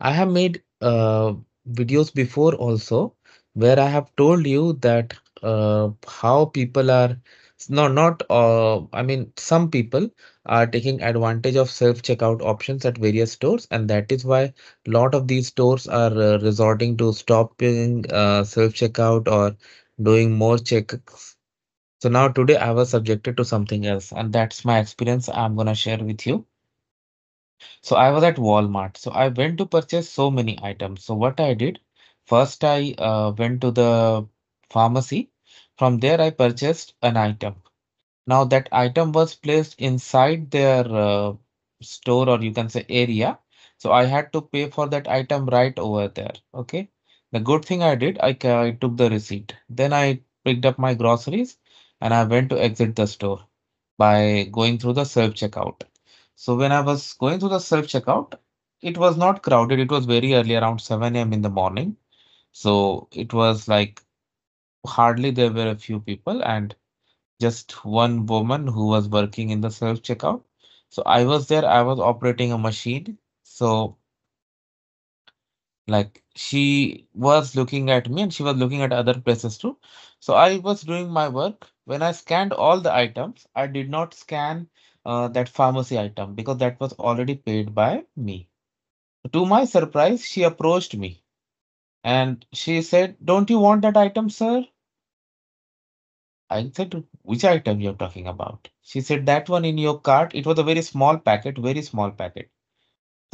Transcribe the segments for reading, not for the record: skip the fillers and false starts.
I have made videos before also where I have told you that how people are no not I mean some people are taking advantage of self-checkout options at various stores, and that is why a lot of these stores are resorting to stopping self-checkout or doing more checks. So now today I was subjected to something else, and that's my experience I'm gonna share with you. So I was at Walmart. So I went to purchase so many items. So what I did, first I went to the pharmacy. From there I purchased an item. Now that item was placed inside their store, or you can say area. So I had to pay for that item right over there. Okay. The good thing I did, I took the receipt. Then I picked up my groceries and I went to exit the store by going through the self-checkout. So when I was going through the self-checkout, it was not crowded. It was very early, around 7 a.m. in the morning. So it was like hardly there were a few people and just one woman who was working in the self-checkout. So I was there, I was operating a machine. So like she was looking at me and she was looking at other places too. So I was doing my work. When I scanned all the items, I did not scan that pharmacy item because that was already paid by me. To my surprise, she approached me and she said, "Don't you want that item, sir?" I said, "Which item you're talking about?" She said, "That one in your cart." It was a very small packet, very small packet.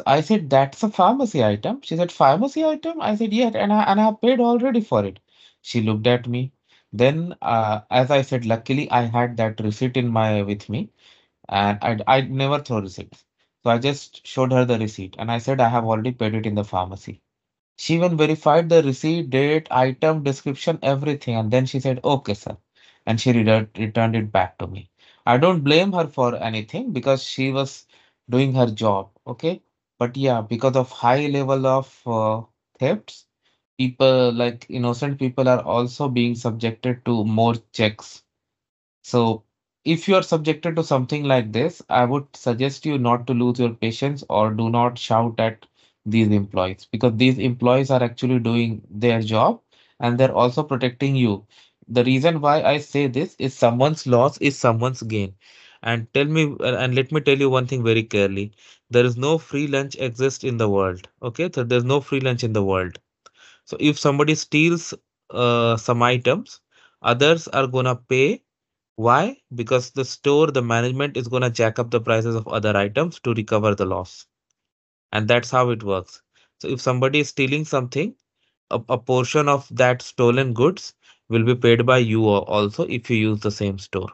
I said, "That's a pharmacy item." She said, "Pharmacy item?" I said, "Yeah, and I have paid already for it." She looked at me. Then, as I said, luckily I had that receipt in my with me, and I never throw receipts. So I just showed her the receipt, and I said, "I have already paid it in the pharmacy." She even verified the receipt, date, item, description, everything, and then she said, "Okay, sir," and she returned it back to me. I don't blame her for anything because she was doing her job, okay? But yeah, because of high level of thefts, people like innocent people are also being subjected to more checks. So if you are subjected to something like this, I would suggest you not to lose your patience or do not shout at these employees, because these employees are actually doing their job and they're also protecting you. The reason why I say this is someone's loss is someone's gain. And tell me, and let me tell you one thing very clearly. There is no free lunch exist in the world. Okay, so there's no free lunch in the world. So if somebody steals some items, others are gonna pay. Why? Because the store, the management is gonna jack up the prices of other items to recover the loss. And that's how it works. So if somebody is stealing something, a portion of that stolen goods will be paid by you also if you use the same store.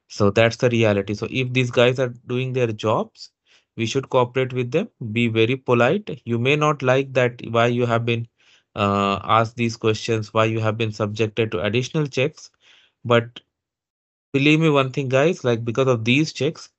So that's the reality. So if these guys are doing their jobs, we should cooperate with them, be very polite. You may not like that why you have been asked these questions, why you have been subjected to additional checks. But believe me one thing, guys, like because of these checks,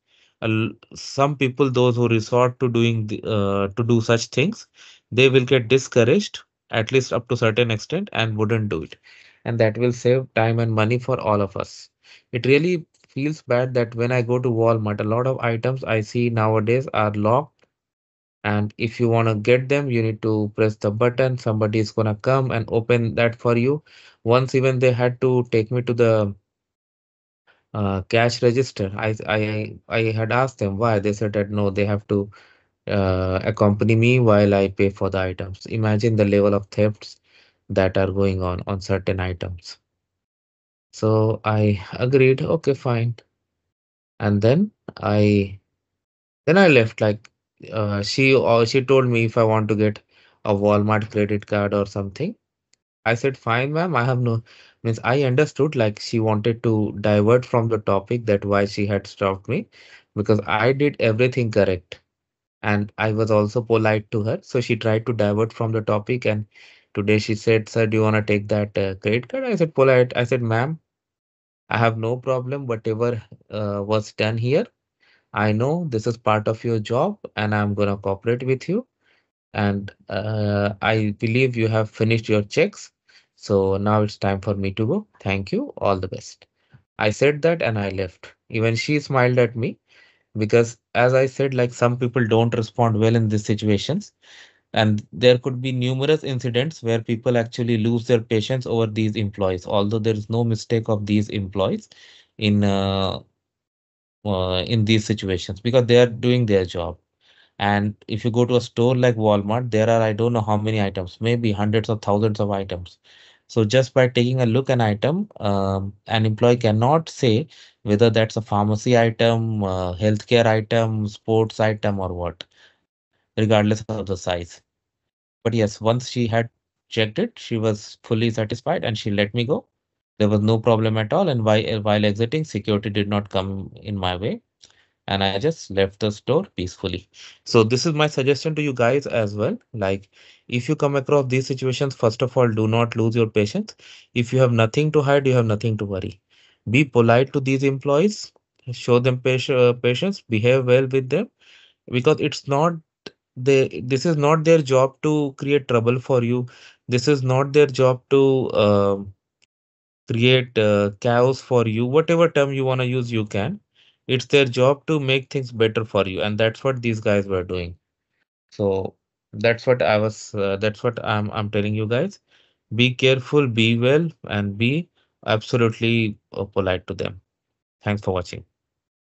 some people, those who resort to to do such things, they will get discouraged at least up to certain extent and wouldn't do it. And that will save time and money for all of us. It really feels bad that when I go to Walmart, a lot of items I see nowadays are locked. And if you want to get them, you need to press the button. Somebody is gonna come and open that for you. Once even they had to take me to the cash register. I had asked them why. They said that no, they have to accompany me while I pay for the items. Imagine the level of thefts that are going on certain items. So I agreed, okay, fine. And I then I left. Like she told me if I want to get a Walmart credit card or something. I said, fine, ma'am. I have no means I understood like she wanted to divert from the topic, that why she had stopped me, because I did everything correct and I was also polite to her. So she tried to divert from the topic, and today she said, "Sir, do you want to take that credit card?" I said, polite. I said, "Ma'am, I have no problem. Whatever was done here, I know this is part of your job, and I'm gonna cooperate with you. And I believe you have finished your checks. So now it's time for me to go. Thank you. All the best." I said that and I left. Even she smiled at me because, as I said, like some people don't respond well in these situations. And there could be numerous incidents where people actually lose their patience over these employees, although there is no mistake of these employees in in these situations because they are doing their job. And if you go to a store like Walmart, there are I don't know how many items, maybe hundreds of thousands of items. So just by taking a look an item, an employee cannot say whether that's a pharmacy item, healthcare item, sports item, or what, regardless of the size. But yes, once she had checked it, she was fully satisfied and she let me go. There was no problem at all. And while exiting, security did not come in my way. And I just left the store peacefully. So this is my suggestion to you guys as well. Like, if you come across these situations, first of all, do not lose your patience. If you have nothing to hide, you have nothing to worry. Be polite to these employees, show them patience, behave well with them because it's not this is not their job to create trouble for you. This is not their job to create chaos for you. Whatever term you want to use, you can. It's their job to make things better for you, and that's what these guys were doing. So that's what I'm telling you guys. Be careful, be well, and be absolutely polite to them. Thanks for watching.